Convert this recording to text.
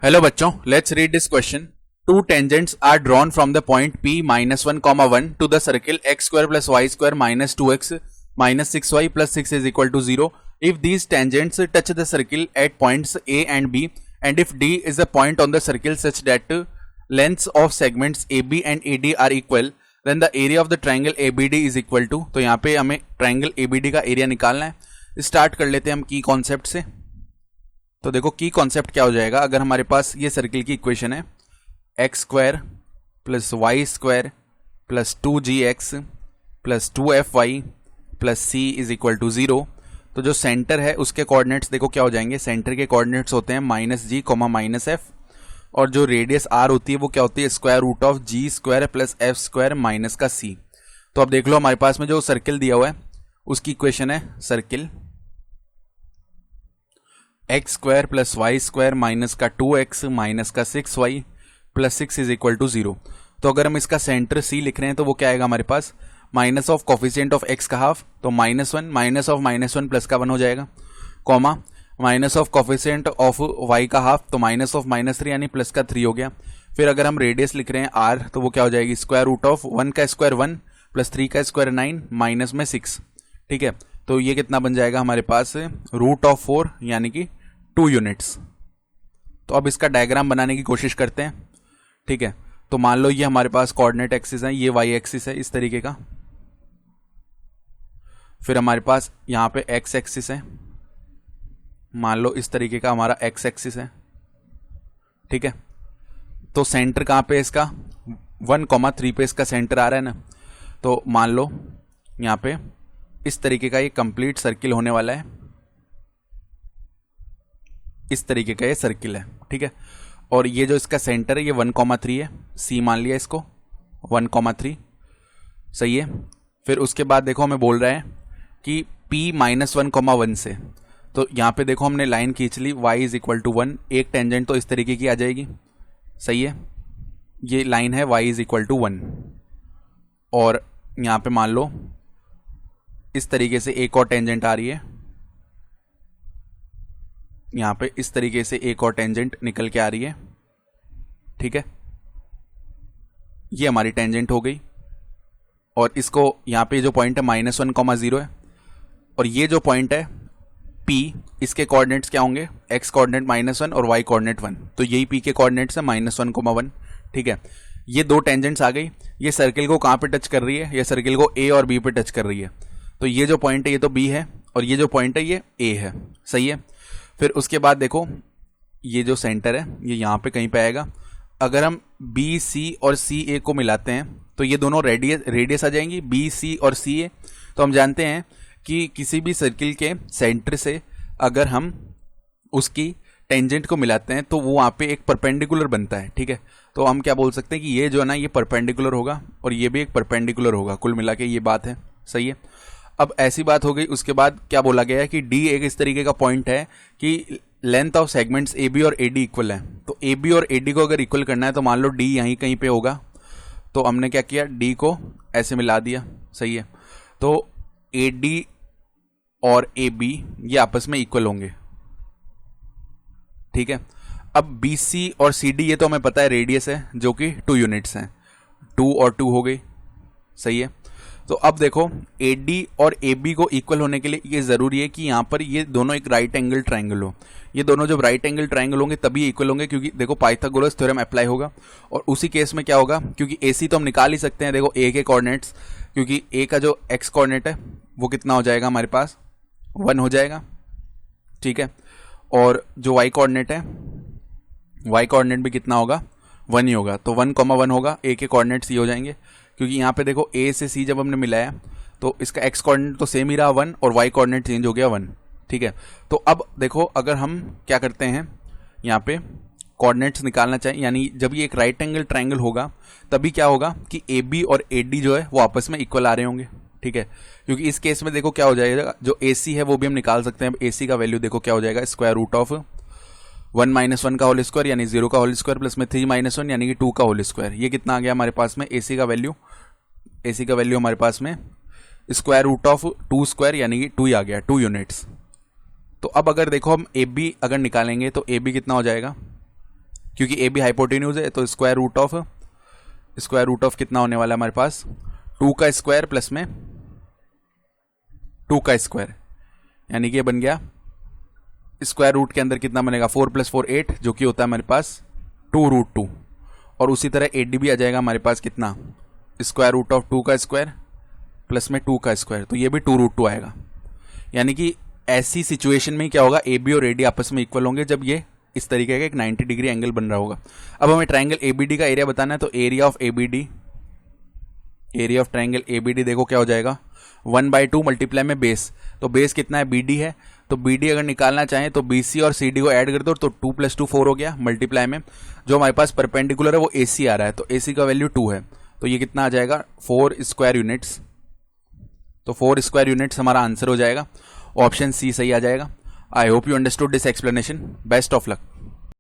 Hello बच्चों, let's read this question. Two tangents are drawn from the point P -1, 1 to the circle x square plus y square minus 2x minus 6y plus 6 is equal to 0 if these tangents touch the circle at points A and B and if D is a point on the circle such that lengths of segments AB and AD are equal then the area of the triangle ABD is equal to। तो यहाँ पे हमें triangle ABD का area निकालना है। Start कर लेते हैं हम की कॉन्सेप्ट से। तो देखो की कॉन्सेप्ट क्या हो जाएगा, अगर हमारे पास ये सर्किल की इक्वेशन है x square plus y square plus 2gx plus 2fy plus c is equal to 0, तो जो सेंटर है उसके कोऑर्डिनेट्स देखो क्या हो जाएंगे। सेंटर के कोऑर्डिनेट्स होते हैं -g, -f और जो रेडियस r होती है वो क्या होती है square root of g square plus f square minus का c। तो अब देख लो हमारे पास में जो सर्किल दिया हुआ है उसकी इक्वेशन है circle x square plus y square minus का 2x माइनस का 6y plus 6 is equal to 0। तो अगर हम इसका सेंटर c लिख रहे हैं तो वो क्या आएगा हमारे पास minus of coefficient of x का हाफ, तो -1 माइनस ऑफ -1 प्लस का 1 हो जाएगा, comma minus of coefficient of y का हाफ, तो माइनस ऑफ -3 यानी प्लस का 3 हो गया। फिर अगर हम रेडियस लिख रहे हैं r तो वो क्या हो जाएगी स्क्वायर रूट ऑफ 1 का स्क्वायर 1 प्लस 3 का स्क्वायर 9 माइनस में 6। ठीक है, तो ये कितना बन जाएगा हमारे पास रूट ऑफ 4 यानी कि 2 यूनिट्स। तो अब इसका डायग्राम बनाने की कोशिश करते हैं। ठीक है, तो मान लो ये हमारे पास कोऑर्डिनेट एक्सिस है, ये वाई एक्सिस है इस तरीके का। फिर हमारे पास यहाँ पे एक्स एक्सिस है, मान लो इस तरीके का हमारा एक्स एक्सिस है। ठीक है, तो सेंटर कहाँ पे इसका 1,3 पे इसका सेंटर आ रहा है ना, तो मान लो यहाँ पे इस तरीके का ये कंप्लीट सर्किल होने वाला है, इस तरीके का ये सर्किल है। ठीक है, और ये जो इसका सेंटर है ये 1,3 है, सी मान लिया इसको 1,3, सही है। फिर उसके बाद देखो हमें बोल रहा है कि P -1,1 से, तो यहाँ पे देखो हमने लाइन खींच ली y इज इक्वल टू 1, एक टेंजेंट तो इस तरीके की आ जाएगी, सही है। ये लाइन है y इज इक्वल टू 1 और यहाँ पे मान लो इस तरीके से एक और टेंजेंट आ रही है, यहाँ पे इस तरीके से एक और टेंजेंट निकल के आ रही है। ठीक है, ये हमारी टेंजेंट हो गई और इसको यहाँ पे जो पॉइंट है -1,0 है और ये जो पॉइंट है P, इसके कोऑर्डिनेट्स क्या होंगे x कोऑर्डिनेट -1 और y कोऑर्डिनेट 1, तो यही P के कोऑर्डिनेट्स है -1,1। ठीक है, ये दो टेंजेंट्स आ गई। ये सर्किल को कहाँ पे टच कर रही है, ये सर्किल को A और B पे टच कर रही है। तो ये जो पॉइंट है ये तो B है और ये जो पॉइंट है ये A है, सही है। फिर उसके बाद देखो ये जो सेंटर है ये यहाँ पे कहीं पे आएगा। अगर हम बी सी और सी ए को मिलाते हैं तो ये दोनों रेडियस आ जाएंगी बी सी और सी ए। तो हम जानते हैं कि किसी भी सर्किल के सेंटर से अगर हम उसकी टेंजेंट को मिलाते हैं तो वो वहाँ पे एक परपेंडिकुलर बनता है। ठीक है, तो हम क्या बोल सकते हैं कि ये जो है ना ये परपेंडिकुलर होगा और ये भी एक परपेंडिकुलर होगा, कुल मिला के ये बात है, सही है। अब ऐसी बात हो गई, उसके बाद क्या बोला गया है कि D एक इस तरीके का पॉइंट है कि लेंथ ऑफ सेगमेंट्स AB और AD इक्वल है। तो AB और AD को अगर इक्वल करना है तो मान लो D यहीं कहीं पे होगा, तो हमने क्या किया D को ऐसे मिला दिया, सही है। तो AD और AB ये आपस में इक्वल होंगे। ठीक है, अब BC और CD ये तो हमें पता है रेडियस है जो कि 2 यूनिट्स हैं, 2 और 2 हो गई, सही है। तो अब देखो AD और AB को इक्वल होने के लिए ये जरूरी है कि यहाँ पर ये दोनों एक राइट एंगल ट्राइंगल हो। ये दोनों जब राइट एंगल ट्राइंगल होंगे तभी इक्वल होंगे, क्योंकि देखो पाइथागोरस थ्योरम अप्लाई होगा। और उसी केस में क्या होगा, क्योंकि AC तो हम निकाल ही सकते हैं, देखो A के कोऑर्डिनेट्स, क्योंकि A का जो x कोऑर्डिनेट है वो कितना हो जाएगा हमारे पास 1 हो जाएगा। ठीक है, और जो y कोऑर्डिनेट है y कोऑर्डिनेट भी कितना होगा 1 ही होगा, तो 1,1 होगा। A के कोऑर्डिनेट्स ये हो जाएंगे, क्योंकि यहाँ पे देखो A से C जब हमने मिलाया तो इसका x कोऑर्डिनेट तो सेम ही रहा 1 और y कोऑर्डिनेट चेंज हो गया 1। ठीक है, तो अब देखो अगर हम क्या करते हैं यहाँ पे कोऑर्डिनेट्स निकालना चाहें, यानी जब ये एक राइट एंगल ट्राइंगल होगा तभी क्या होगा कि AB और AD जो है वो आपस में इक्वल आ रहे होंगे। ठीक है, क्योंकि इस केस में देखो क्या हो जाएगा, जो AC है वो भी हम निकाल सकते हैं। अब AC का वैल्यू देखो क्या हो जाएगा स्क्वायर रूट ऑफ 1 - 1 का होल स्क्वायर यानी 0 का होल स्क्वायर प्लस में 3 - 1 यानी कि 2 का होल स्क्वायर। ये कितना आ गया हमारे पास में AC का वैल्यू हमारे पास में स्क्वायर रूट ऑफ 2 स्क्वायर यानी कि 2 ही आ गया, 2 यूनिट्स। तो अब अगर देखो हम AB अगर निकालेंगे तो AB कितना हो जाएगा क्योंकि ए बी हाइपोटेन्यूज है, तो स्क्वायर रूट ऑफ कितना होने वाला है हमारे पास, 2 का स्क्वायर प्लस में 2 का स्क्वायर, यानी कि ये बन गया स्क्वायर रूट के अंदर कितना बनेगा, 4 + 4 8, जो कि होता है हमारे पास 2√2। और उसी तरह AD भी आ जाएगा हमारे पास कितना, स्क्वायर रूट ऑफ 2 का स्क्वायर प्लस में 2 का स्क्वायर, तो ये भी 2√2 आएगा। यानी कि ऐसी सिचुएशन में क्या होगा, AB और AD आपस में इक्वल होंगे जब ये इस तरीके का एक 90 डिग्री एंगल बन रहा होगा। अब हमें ट्राइंगल ABD का एरिया बताना है, तो एरिया ऑफ ट्राइंगल ABD देखो क्या हो जाएगा, 1/2 मल्टीप्लाई में बेस, तो बेस कितना है, BD है, तो BD अगर निकालना चाहें तो BC और CD को ऐड कर दो, तो 2 + 2 4 हो गया, मल्टीप्लाई में जो हमारे पास परपेंडिकुलर है वो AC आ रहा है, तो AC का वैल्यू 2 है, तो ये कितना आ जाएगा, 4 स्क्वायर यूनिट्स। तो 4 स्क्वायर यूनिट्स हमारा आंसर हो जाएगा, ऑप्शन C सही आ जाएगा। I hope you understood this explanation. Best of luck.